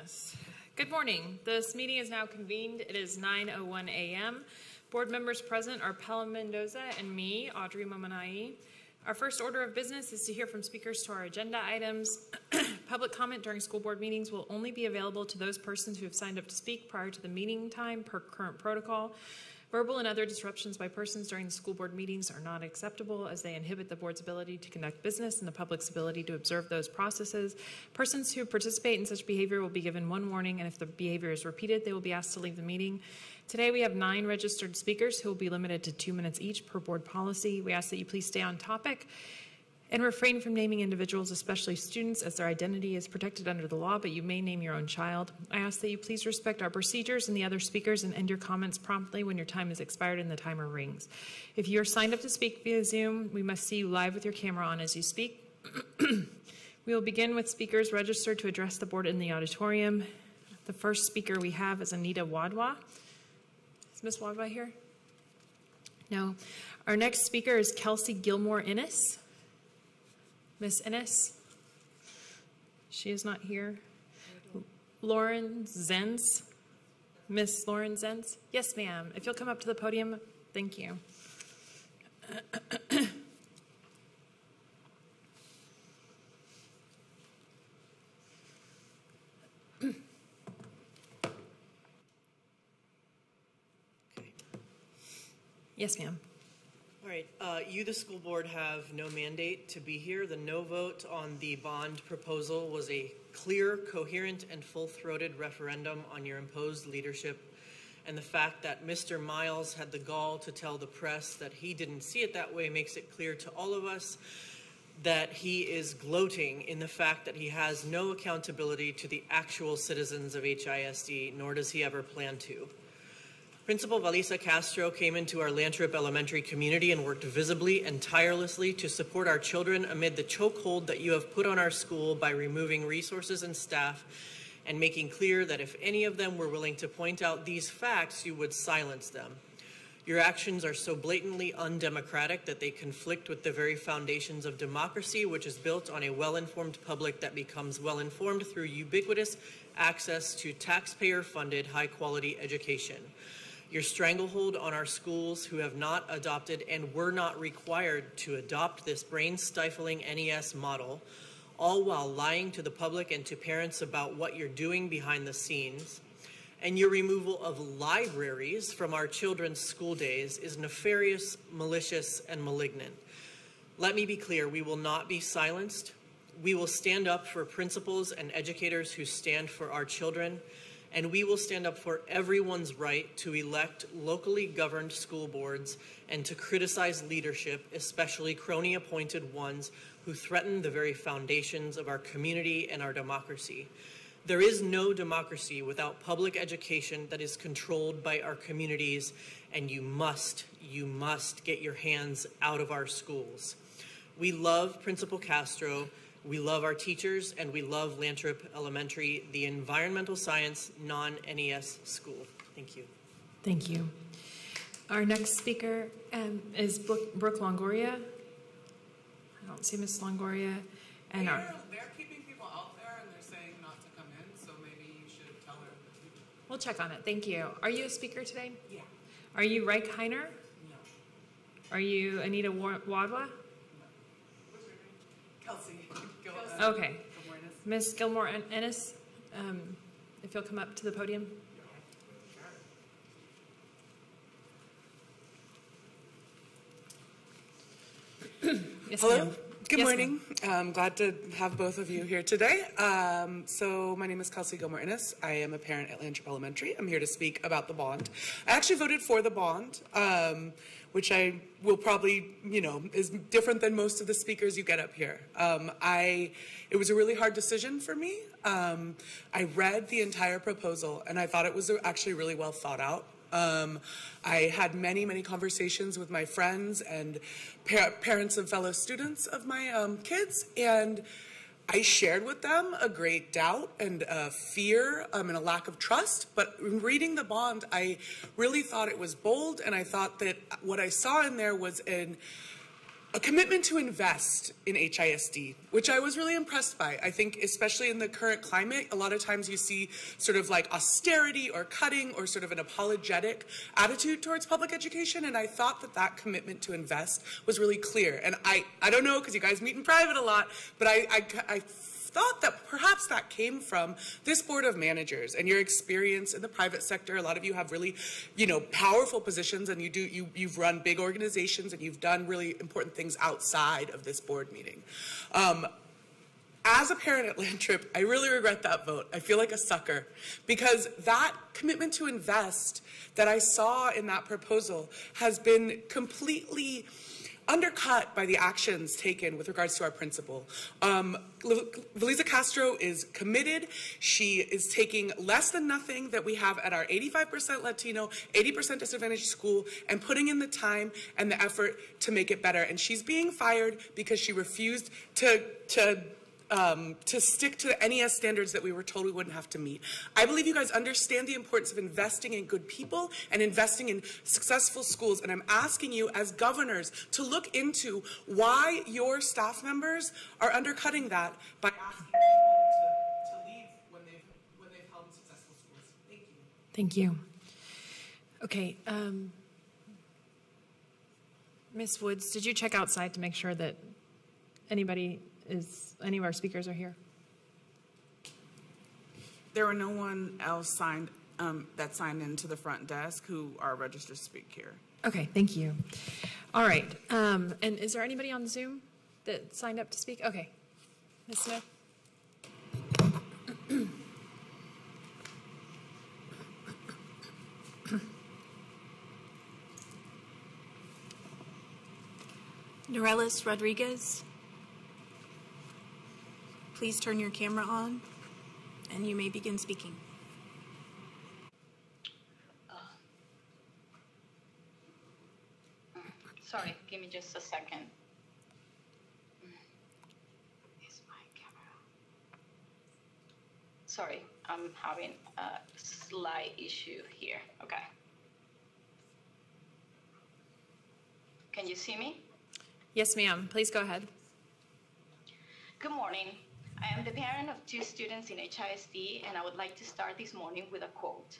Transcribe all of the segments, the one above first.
business. Good morning. This meeting is now convened. It is 9:01 a.m. Board members present are Pella Mendoza and me, Audrey Momanai. Our first order of business is to hear from speakers to our agenda items. Public comment during school board meetings will only be available to those persons who have signed up to speak prior to the meeting time per current protocol. Verbal and other disruptions by persons during the school board meetings are not acceptable as they inhibit the board's ability to conduct business and the public's ability to observe those processes. Persons who participate in such behavior will be given one warning, and if the behavior is repeated, they will be asked to leave the meeting. Today we have 9 registered speakers who will be limited to 2 minutes each per board policy. We ask that you please stay on topic and refrain from naming individuals, especially students, as their identity is protected under the law, but you may name your own child. I ask that you please respect our procedures and the other speakers and end your comments promptly when your time is expired and the timer rings. If you are signed up to speak via Zoom, we must see you live with your camera on as you speak. We will begin with speakers registered to address the board in the auditorium. The first speaker we have is Anita Wadwa. Is Ms. Wadwa here? No. Our next speaker is Kelsey Gilmore Innes. Miss Innes? She is not here. Lauren Zenz? Miss Lauren Zenz? Yes, ma'am. If you'll come up to the podium, thank you. Okay. Yes, ma'am. All right, you, the school board, have no mandate to be here. The no vote on the bond proposal was a clear, coherent, and full-throated referendum on your imposed leadership. And the fact that Mr. Miles had the gall to tell the press that he didn't see it that way makes it clear to all of us that he is gloating in the fact that he has no accountability to the actual citizens of HISD, nor does he ever plan to. Principal Valisa Castro came into our Lantrip Elementary community and worked visibly and tirelessly to support our children amid the chokehold that you have put on our school by removing resources and staff and making clear that if any of them were willing to point out these facts, you would silence them. Your actions are so blatantly undemocratic that they conflict with the very foundations of democracy, which is built on a well-informed public that becomes well-informed through ubiquitous access to taxpayer-funded, high-quality education. Your stranglehold on our schools who have not adopted and were not required to adopt this brain-stifling NES model, all while lying to the public and to parents about what you're doing behind the scenes, and your removal of libraries from our children's school days is nefarious, malicious, and malignant. Let me be clear, we will not be silenced. We will stand up for principals and educators who stand for our children, and we will stand up for everyone's right to elect locally governed school boards and to criticize leadership, especially crony-appointed ones who threaten the very foundations of our community and our democracy. There is no democracy without public education that is controlled by our communities, and you must get your hands out of our schools. We love Principal Castro. We love our teachers, and we love Lantrip Elementary, the environmental science non-NES school. Thank you. Thank you. Our next speaker is Brooke Longoria. I don't see Miss Longoria. And they're keeping people out there, and they're saying not to come in, so maybe you should tell her. We'll check on it. Thank you. Are you a speaker today? Yeah. Are you Reich Heiner? No. Are you Anita Wadwa? Kelsey. Okay. Ms. Gilmore Ennis, if you'll come up to the podium. Yes, hello. Good yes, morning. I'm glad to have both of you here today. So my name is Kelsey Gilmore Innes. I am a parent at Lantrip Elementary. I'm here to speak about the bond. I actually voted for the bond, which I will probably, is different than most of the speakers you get up here. It was a really hard decision for me. I read the entire proposal, and I thought it was actually really well thought out. I had many, many conversations with my friends and parents of fellow students of my kids, and I shared with them a great doubt and fear and a lack of trust. But in reading the bond, I really thought it was bold, and I thought that what I saw in there was a commitment to invest in HISD, which I was really impressed by. I think especially in the current climate, a lot of times you see sort of like austerity or cutting or sort of an apologetic attitude towards public education, and I thought that that commitment to invest was really clear. And I don't know, because you guys meet in private a lot, but I thought that perhaps that came from this board of managers and your experience in the private sector. A lot of you have really, powerful positions, and you've run big organizations, and you've done really important things outside of this board meeting. As a parent at Lantrip, I really regret that vote. I feel like a sucker, because that commitment to invest that I saw in that proposal has been completely undercut by the actions taken with regards to our principal. Valisa Castro is committed. She is taking less than nothing that we have at our 85% Latino, 80% disadvantaged school, and putting in the time and the effort to make it better. And she's being fired because she refused to stick to the NES standards that we were told we wouldn't have to meet. I believe you guys understand the importance of investing in good people and investing in successful schools, and I'm asking you as governors to look into why your staff members are undercutting that by asking people to leave when they've held successful schools. Thank you. Thank you. Okay, Ms. Woods, did you check outside to make sure that any of our speakers are here? There were no one else that signed into the front desk who are registered to speak here. Okay, thank you. All right, and is there anybody on Zoom that signed up to speak? Okay, Ms. Smith. Norelis Rodriguez. Please turn your camera on, and you may begin speaking. Sorry, give me just a second. Is my camera? Sorry, I'm having a slight issue here. Okay. Can you see me? Yes, ma'am. Please go ahead. Good morning. I am the parent of 2 students in HISD, and I would like to start this morning with a quote.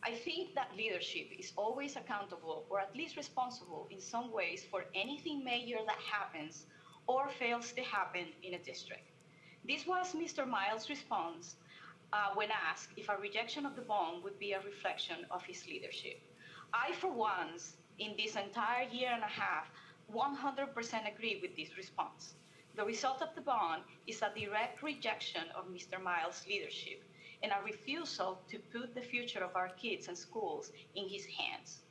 I think that leadership is always accountable, or at least responsible in some ways, for anything major that happens or fails to happen in a district. This was Mr. Miles' response when asked if a rejection of the bond would be a reflection of his leadership. I, for once, in this entire year and a half, 100% agree with this response. The result of the bond is a direct rejection of Mr. Miles' leadership and a refusal to put the future of our kids and schools in his hands.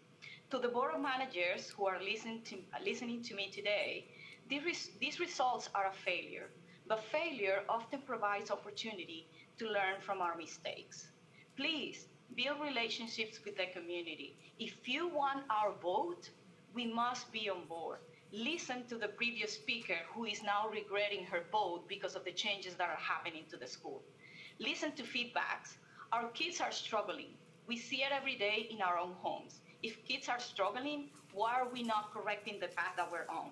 To the Board of Managers who are listening to me today, these results are a failure, but failure often provides opportunity to learn from our mistakes. Please build relationships with the community. If you want our vote, we must be on board. Listen to the previous speaker who is now regretting her vote because of the changes that are happening to the school. Listen to feedbacks. Our kids are struggling. We see it every day in our own homes. If kids are struggling, why are we not correcting the path that we're on?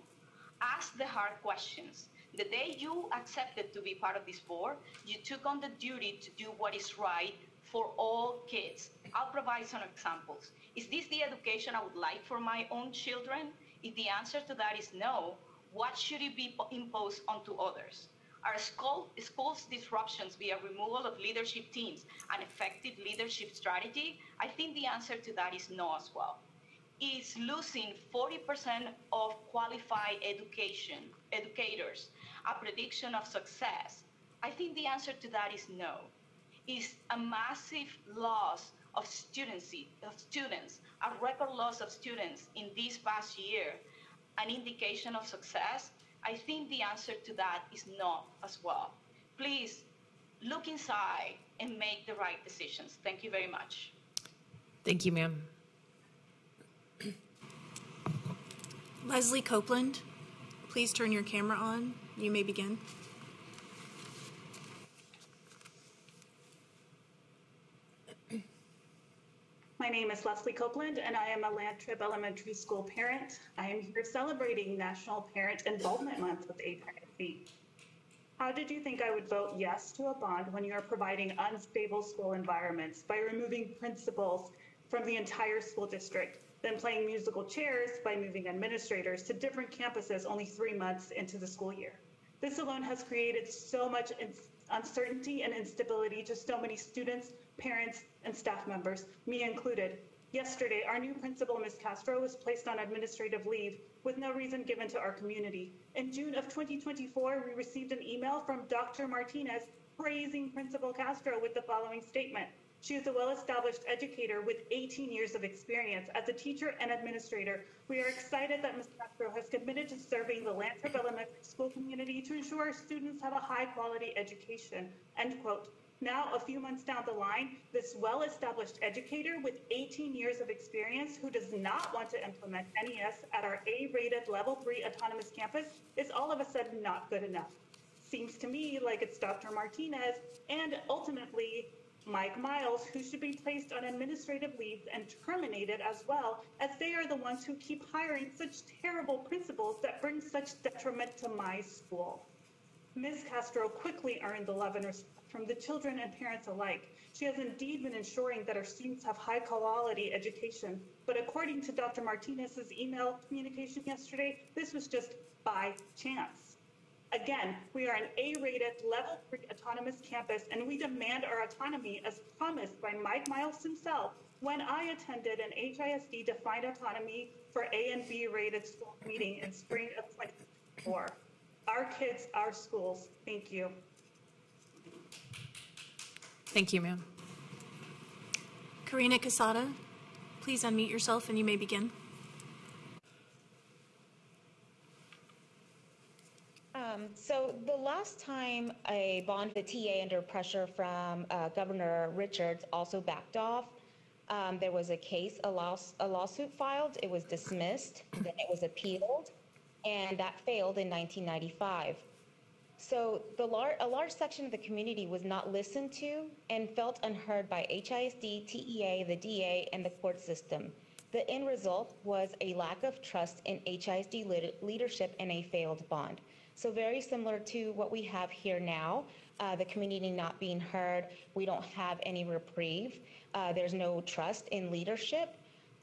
Ask the hard questions. The day you accepted to be part of this board, you took on the duty to do what is right for all kids. I'll provide some examples. Is this the education I would like for my own children? If the answer to that is no, what should it be imposed onto others? Are schools disruptions via removal of leadership teams an effective leadership strategy? I think the answer to that is no as well. Is losing 40% of qualified educators a prediction of success? I think the answer to that is no. Is a massive loss of students, a record loss of students in this past year, an indication of success? I think the answer to that is no as well. Please look inside and make the right decisions. Thank you very much. Thank you, ma'am. Leslie Copeland, please turn your camera on. You may begin. My name is Leslie Copeland, and I am a Lantrip Elementary School parent. I am here celebrating National Parent Involvement Month with HISD. How did you think I would vote yes to a bond when you are providing unstable school environments by removing principals from the entire school district, then playing musical chairs by moving administrators to different campuses only 3 months into the school year? This alone has created so much uncertainty and instability to so many students, parents, and staff members, me included. Yesterday, our new principal, Ms. Castro, was placed on administrative leave with no reason given to our community. In June of 2024, we received an email from Dr. Martinez praising Principal Castro with the following statement. She is a well-established educator with 18 years of experience as a teacher and administrator. We are excited that Ms. Castro has committed to serving the Lantrip Elementary School community to ensure our students have a high-quality education, end quote. Now, a few months down the line, this well-established educator with 18 years of experience who does not want to implement NES at our A-rated Level 3 autonomous campus is all of a sudden not good enough. Seems to me like it's Dr. Martinez and ultimately Mike Miles who should be placed on administrative leave and terminated as well, as they are the ones who keep hiring such terrible principals that bring such detriment to my school. Ms. Castro quickly earned the love and respect from the children and parents alike. She has indeed been ensuring that our students have high quality education, but according to Dr. Martinez's email communication yesterday, this was just by chance. Again, we are an A-rated Level 3 autonomous campus, and we demand our autonomy as promised by Mike Miles himself when I attended an HISD defined autonomy for A and B rated school meeting in spring of 2024. Our kids, our schools. Thank you. Thank you, ma'am. Karina Casada, please unmute yourself and you may begin. So the last time a bond, the TA under pressure from Governor Richards also backed off. There was a case, a lawsuit filed. It was dismissed, then it was appealed, and that failed in 1995. So a large section of the community was not listened to and felt unheard by HISD, TEA, the DA, and the court system. The end result was a lack of trust in HISD leadership and a failed bond. So very similar to what we have here now, the community not being heard, we don't have any reprieve, there's no trust in leadership.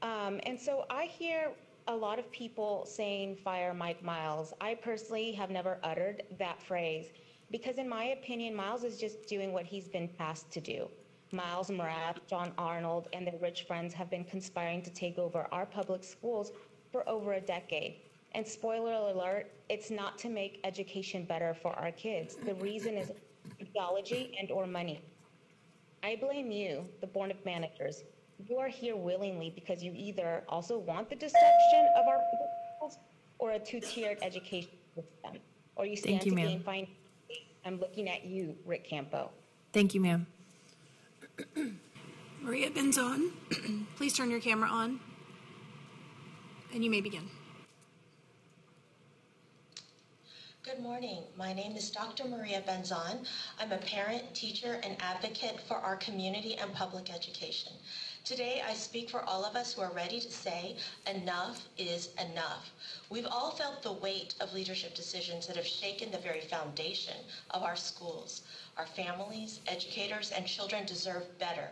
And so I hear a lot of people saying fire Mike Miles. I personally have never uttered that phrase because in my opinion, Miles is just doing what he's been tasked to do. Miles Morath, John Arnold, and their rich friends have been conspiring to take over our public schools for over a decade. And spoiler alert, it's not to make education better for our kids. The reason is ideology and or money. I blame you, the board of managers. You are here willingly because you either also want the deception of our schools or a two-tiered education system, or you stand to gain fine. I'm looking at you, Rick Campo. Thank you, ma'am. Maria Benzon, please turn your camera on and you may begin. Good morning. My name is Dr. Maria Benzon. I'm a parent, teacher, and advocate for our community and public education. Today, I speak for all of us who are ready to say enough is enough. We've all felt the weight of leadership decisions that have shaken the very foundation of our schools. Our families, educators, and children deserve better.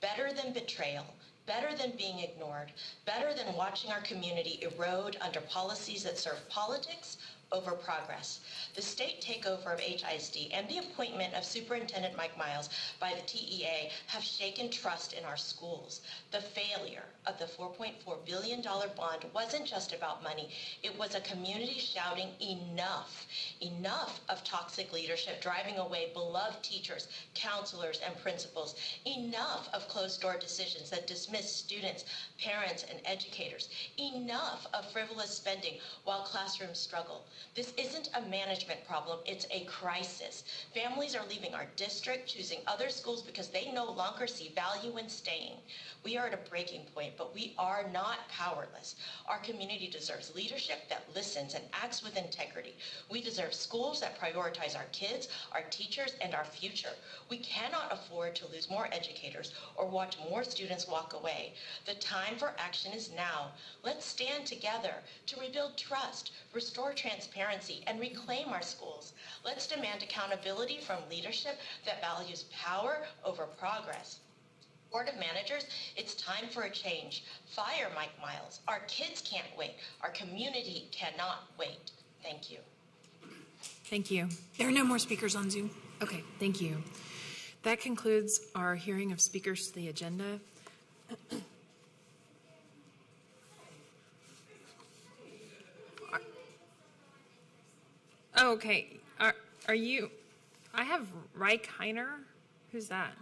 Better than betrayal. Better than being ignored. Better than watching our community erode under policies that serve politics over progress. The state takeover of HISD and the appointment of Superintendent Mike Miles by the TEA have shaken trust in our schools. The failure of the $4.4 billion bond wasn't just about money. It was a community shouting enough, enough of toxic leadership driving away beloved teachers, counselors, and principals, enough of closed-door decisions that dismiss students, parents, and educators, enough of frivolous spending while classrooms struggle. This isn't a management problem, it's a crisis. Families are leaving our district, choosing other schools because they no longer see value in staying. We are at a breaking point, but we are not powerless. Our community deserves leadership that listens and acts with integrity. We deserve schools that prioritize our kids, our teachers, and our future. We cannot afford to lose more educators or watch more students walk away. The time for action is now. Let's stand together to rebuild trust, restore transparency, and reclaim our schools. Let's demand accountability from leadership that values power over progress. Board of Managers, it's time for a change. Fire Mike Miles. Our kids can't wait. Our community cannot wait. Thank you. Thank you. There are no more speakers on Zoom. Okay, thank you. That concludes our hearing of speakers to the agenda. Oh, okay. Are you? I have Reich Heiner. Who's that?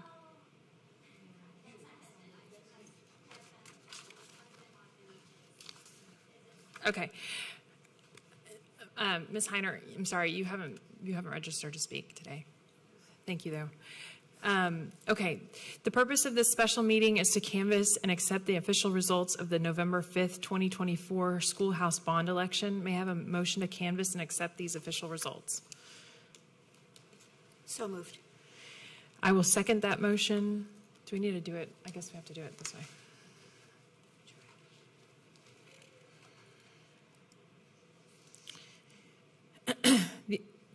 Okay. Ms. Heiner, I'm sorry, you haven't registered to speak today. Thank you, though. Okay. The purpose of this special meeting is to canvass and accept the official results of the November 5th, 2024 schoolhouse bond election. May I have a motion to canvass and accept these official results? So moved. I will second that motion. Do we need to do it? I guess we have to do it this way.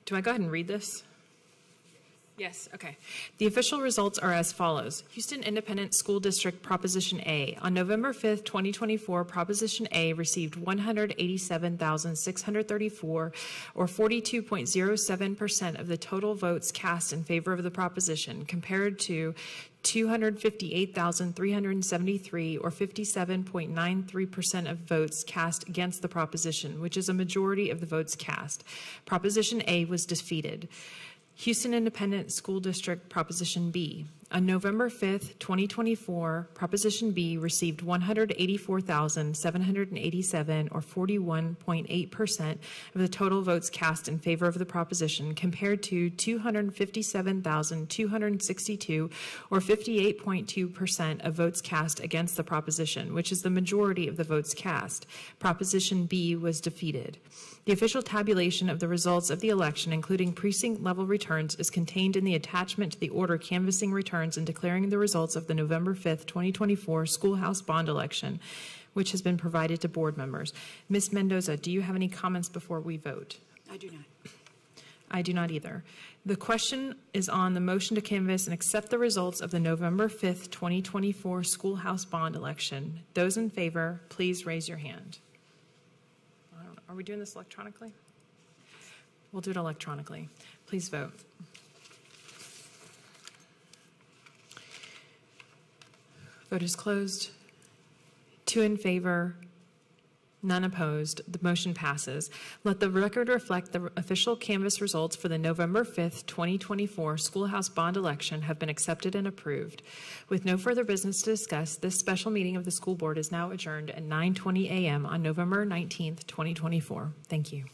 Do I go ahead and read this? Yes, okay. The official results are as follows. Houston Independent School District Proposition A. On November 5th, 2024, Proposition A received 187,634, or 42.07% of the total votes cast in favor of the proposition, compared to 258,373, or 57.93% of votes cast against the proposition, which is a majority of the votes cast. Proposition A was defeated. Houston Independent School District Proposition B. On November 5th, 2024, Proposition B received 184,787, or 41.8% of the total votes cast in favor of the proposition, compared to 257,262, or 58.2% of votes cast against the proposition, which is the majority of the votes cast. Proposition B was defeated. The official tabulation of the results of the election, including precinct-level returns, is contained in the attachment to the order canvassing returns and declaring the results of the November 5th, 2024 schoolhouse bond election, which has been provided to board members. Ms. Mendoza, do you have any comments before we vote? I do not. I do not either. The question is on the motion to canvass and accept the results of the November 5th, 2024 schoolhouse bond election. Those in favor, please raise your hand. Are we doing this electronically? We'll do it electronically. Please vote. Vote is closed. 2 in favor, none opposed. The motion passes. Let the record reflect the official canvass results for the November 5th, 2024 schoolhouse bond election have been accepted and approved. With no further business to discuss, this special meeting of the school board is now adjourned at 9:20 a.m. on November 19th, 2024. Thank you.